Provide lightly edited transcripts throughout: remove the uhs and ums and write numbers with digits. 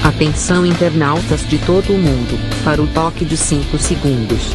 Atenção internautas de todo o mundo, para o toque de 5 segundos.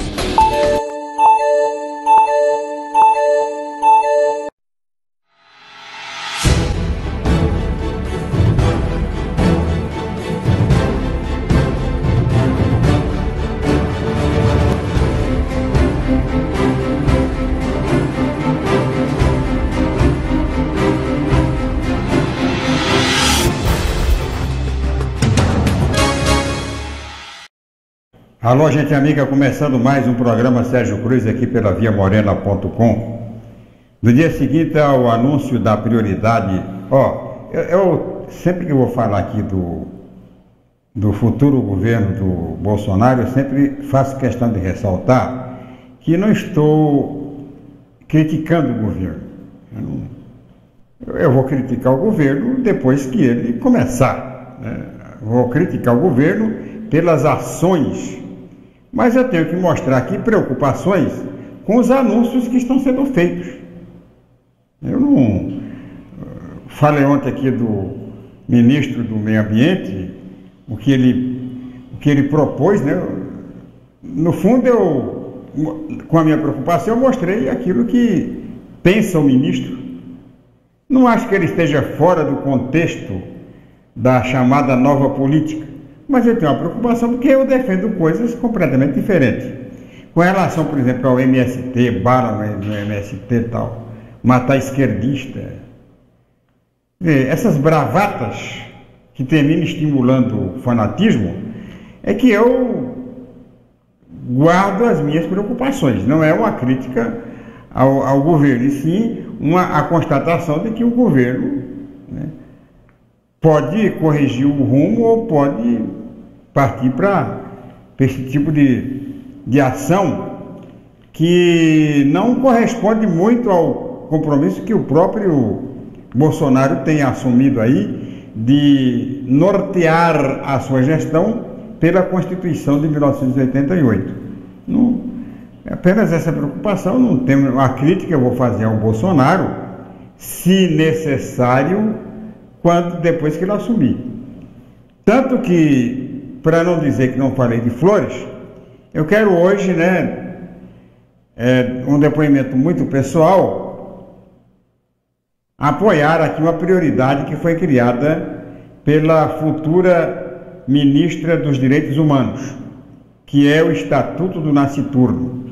Alô, gente amiga, começando mais um programa Sérgio Cruz aqui pela viamorena.com. No dia seguinte ao anúncio da prioridade, eu sempre que eu vou falar aqui do futuro governo do Bolsonaro, eu sempre faço questão de ressaltar que não estou criticando o governo. Eu vou criticar o governo depois que ele começar, né? Vou criticar o governo pelas ações, mas eu tenho que mostrar aqui preocupações com os anúncios que estão sendo feitos. Eu não falei ontem aqui do ministro do Meio Ambiente, o que ele propôs, né? No fundo, com a minha preocupação, eu mostrei aquilo que pensa o ministro. Não acho que ele esteja fora do contexto da chamada nova política, mas eu tenho uma preocupação porque eu defendo coisas completamente diferentes. Com relação, por exemplo, ao MST, bala no MST e tal, matar esquerdista, essas bravatas que terminam estimulando o fanatismo, é que eu guardo as minhas preocupações. Não é uma crítica ao governo, e sim a constatação de que o governo, né, pode corrigir o rumo ou pode partir para esse tipo de ação que não corresponde muito ao compromisso que o próprio Bolsonaro tem assumido aí de nortear a sua gestão pela Constituição de 1988. Não, apenas essa preocupação, não tem uma crítica que eu vou fazer ao Bolsonaro, se necessário, quanto depois que ele assumir. Tanto que, para não dizer que não falei de flores, eu quero hoje, né, um depoimento muito pessoal, apoiar aqui uma prioridade que foi criada pela futura ministra dos Direitos Humanos, que é o Estatuto do Nasciturno.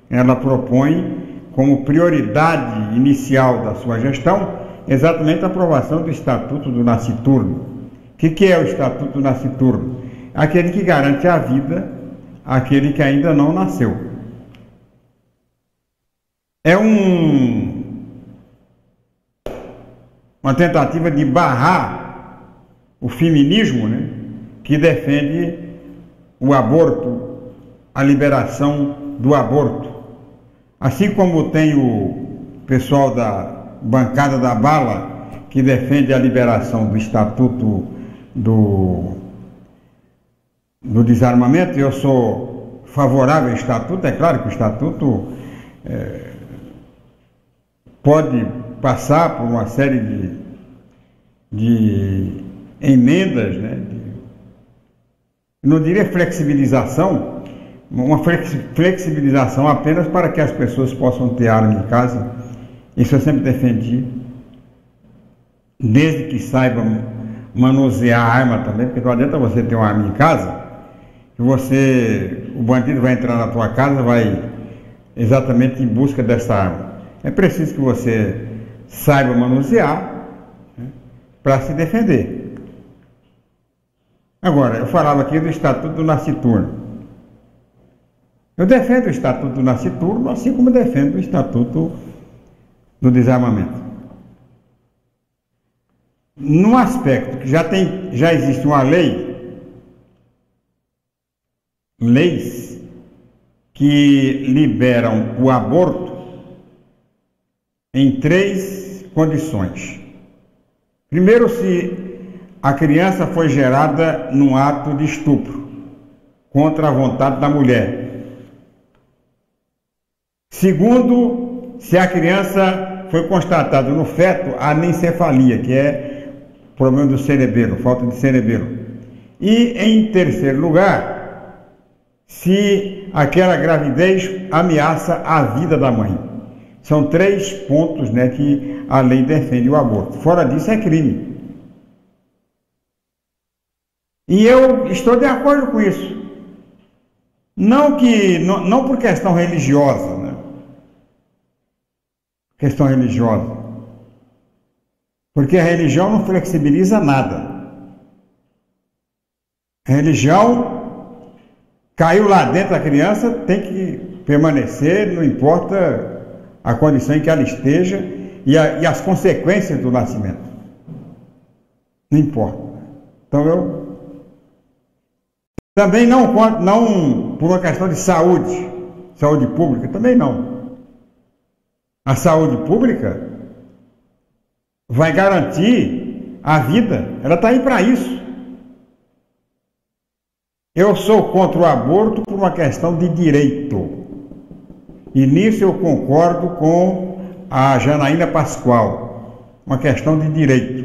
Ela propõe como prioridade inicial da sua gestão exatamente a aprovação do Estatuto do Nasciturno. O que é o Estatuto do Nasciturno? Aquele que garante a vida àquele que ainda não nasceu. É uma tentativa de barrar o feminismo, né, que defende o aborto, a liberação do aborto. Assim como tem o pessoal da bancada da bala, que defende a liberação do Estatuto do desarmamento. Eu sou favorável ao Estatuto. É claro que o Estatuto pode passar por uma série de emendas, né? Não diria flexibilização, uma flexibilização apenas para que as pessoas possam ter arma em casa. Isso eu sempre defendi, desde que saiba manusear a arma também, porque não adianta você ter uma arma em casa, que o bandido vai entrar na tua casa, vai exatamente em busca dessa arma. É preciso que você saiba manusear, né, para se defender. Agora, eu falava aqui do Estatuto do Nasciturno. Eu defendo o Estatuto do Nasciturno, assim como defendo o Estatuto do Desarmamento. Num aspecto que já existe uma leis que liberam o aborto em 3 condições. Primeiro, se a criança foi gerada num ato de estupro. contra a vontade da mulher. Segundo, se a criança foi constatado no feto anencefalia, que é problema do cerebelo, falta de cerebelo. E em terceiro lugar, se aquela gravidez ameaça a vida da mãe. São 3 pontos, né, que a lei defende o aborto. Fora disso é crime. E eu estou de acordo com isso. Não por questão religiosa, né? Questão religiosa. Porque a religião não flexibiliza nada. A religião caiu lá dentro da criança, tem que permanecer, não importa a condição em que ela esteja e as consequências do nascimento. Não importa. Então eu também não por uma questão de saúde pública, também não. A saúde pública vai garantir a vida, ela está aí para isso. Eu sou contra o aborto por uma questão de direito. E nisso eu concordo com a Janaína Pascoal, uma questão de direito.